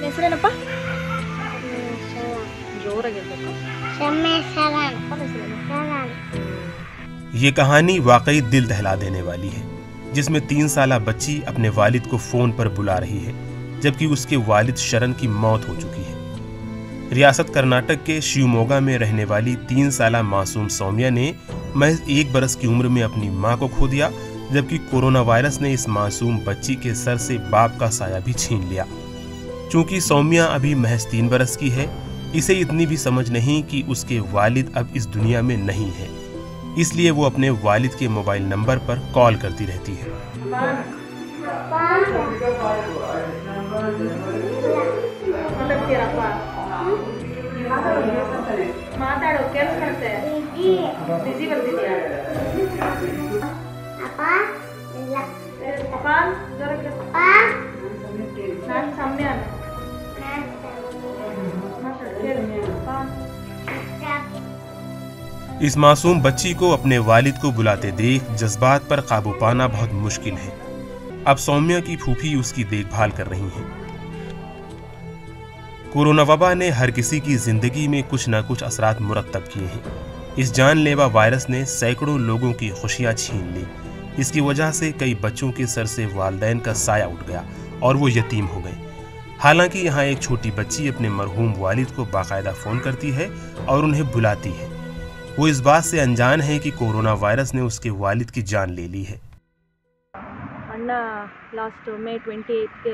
ಹೆಸರೇನಪ್ಪ? ಜೋರಾಗಿರ್ಬೇಕು. ये कहानी वाकई दिल दहला देने वाली है, जिसमें 3 साला बच्ची अपने वालिद को फोन पर बुला रही है, जबकि उसके वालिद शरण की मौत हो चुकी है। रियासत कर्नाटक के शिवमोगा में रहने वाली 3 साला मासूम सौम्या ने महज 1 बरस की उम्र में अपनी मां को खो दिया, जबकि कोरोना वायरस ने इस मासूम बच्ची के सर से बाप का साया भी छीन लिया। चूंकि सौम्या अभी महज 3 बरस की है, इसे इतनी भी समझ नहीं कि उसके वालिद अब इस दुनिया में नहीं है, इसलिए वो अपने वालिद के मोबाइल नंबर पर कॉल करती रहती है। इस मासूम बच्ची को अपने वालिद को बुलाते देख जज्बात पर काबू पाना बहुत मुश्किल है। अब सौम्या की फूफी उसकी देखभाल कर रही हैं। कोरोना वबा ने हर किसी की जिंदगी में कुछ न कुछ असरात मुरत्तब किए हैं। इस जानलेवा वायरस ने सैकड़ों लोगों की खुशियां छीन ली। इसकी वजह से कई बच्चों के सर से वालिदैन का साया उठ गया और वो यतीम हो गए। हालांकि यहाँ एक छोटी बच्ची अपने मरहूम वालिद को बाकायदा फोन करती है और उन्हें बुलाती है। वो इस बात से अनजान है कि कोरोना वायरस ने उसके वालिद की जान ले ली है। लास्ट May 28 के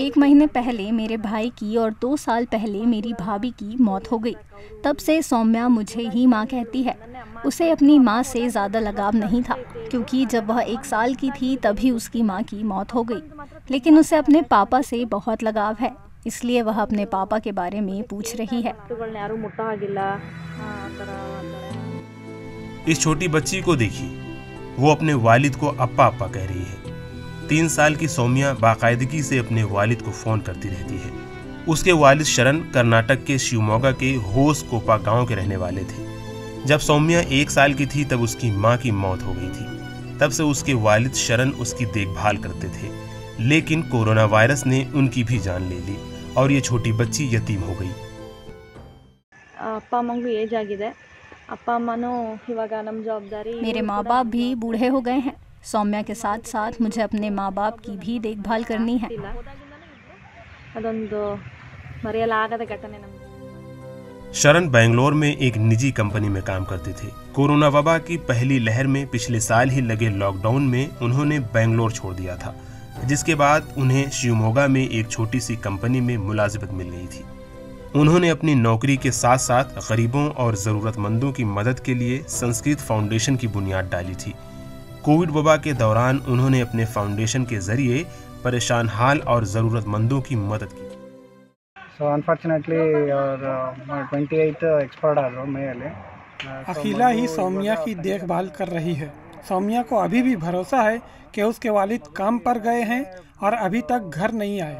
1 महीने पहले मेरे भाई की और 2 साल पहले मेरी भाभी की मौत हो गई। तब से सौम्या मुझे ही माँ कहती है। उसे अपनी माँ से ज़्यादा लगाव नहीं था, क्योंकि जब वह 1 साल की थी तभी उसकी माँ की मौत हो गई। लेकिन उसे अपने पापा से बहुत लगाव है, इसलिए वह अपने पापा के बारे में पूछ रही है। इस छोटी बच्ची को देखिए, वो अपने वालिद को अप्पा अप्पा कह रही है। 3 साल की सौम्या बाकायदगी से अपने वालिद को फोन करती रहती है। उसके वालिद शरण कर्नाटक के शिवमोगा के होस कोपा गांव के रहने वाले थे। जब सौम्या 1 साल की थी तब उसकी मां की मौत हो गई थी। तब से उसके वालिद शरण उसकी देखभाल करते थे, लेकिन कोरोना वायरस ने उनकी भी जान ले ली और ये छोटी बच्ची यतीम हो गई। ಅಪ್ಪ ಅಮ್ಮಂಗೂ ಏಜ್ ಆಗಿದೆ. ಅಪ್ಪ ಅಮ್ಮನೂ ಇವಾಗ ನಮ್ಮ ಜವಾಬ್ದಾರಿ. मेरे माँ बाप भी बूढ़े हो गए हैं। सौम्या के साथ साथ मुझे अपने माँ बाप की भी देखभाल करनी है। ಅದೊಂದು ಮರೆಯಲಾಗದ ಘಟನೆ ನಮಗೆ। शरण बेंगलोर में एक निजी कंपनी में काम करते थे। कोरोना वबा की पहली लहर में पिछले साल ही लगे लॉकडाउन में उन्होंने बेंगलोर छोड़ दिया था, जिसके बाद उन्हें शिवमोगा में एक छोटी सी कंपनी में मुलाजिमत मिल गई थी। उन्होंने अपनी नौकरी के साथ साथ गरीबों और ज़रूरतमंदों की मदद के लिए संस्कृत फाउंडेशन की बुनियाद डाली थी। कोविड वबा के दौरान उन्होंने अपने फाउंडेशन के जरिए परेशान हाल और ज़रूरतमंदों की मदद की। So unfortunately our 28th expert आदो मेले अखिला ही सौम्या की देखभाल कर रही है। सौम्या को अभी भी भरोसा है कि उसके वालिद काम पर गए हैं और अभी तक घर नहीं आए,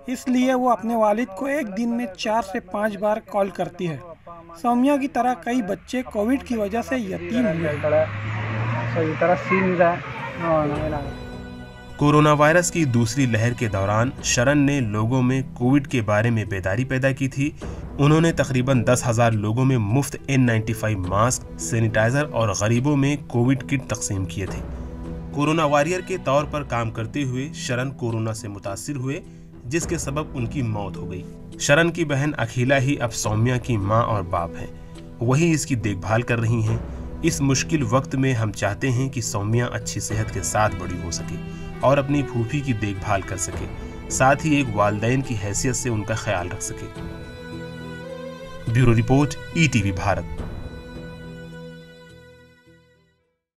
इसलिए वो अपने वालिद को एक दिन में 4 से 5 बार कॉल करती है। सौम्या की तरह कई बच्चे कोविड की वजह से यतीम हुए। कोरोना वायरस की दूसरी लहर के दौरान शरण ने लोगों में कोविड के बारे में बेदारी पैदा की थी। उन्होंने तकरीबन 10,000 लोगों में मुफ्त N95 मास्क, सैनिटाइजर और गरीबों में कोविड किट तकसीम किए थे। कोरोना वॉरियर के तौर पर काम करते हुए शरण कोरोना से मुतासिर हुए, जिसके सबब उनकी मौत हो गई। शरण की बहन अखिला ही अब सौम्या की माँ और बाप है, वही इसकी देखभाल कर रही हैं। इस मुश्किल वक्त में हम चाहते हैं कि सौम्या अच्छी सेहत के साथ बड़ी हो सके और अपनी फूफी की देखभाल कर सके, साथ ही एक वालिदैन की हैसियत से उनका ख्याल रख सके। Bureau report, ETV Bharat.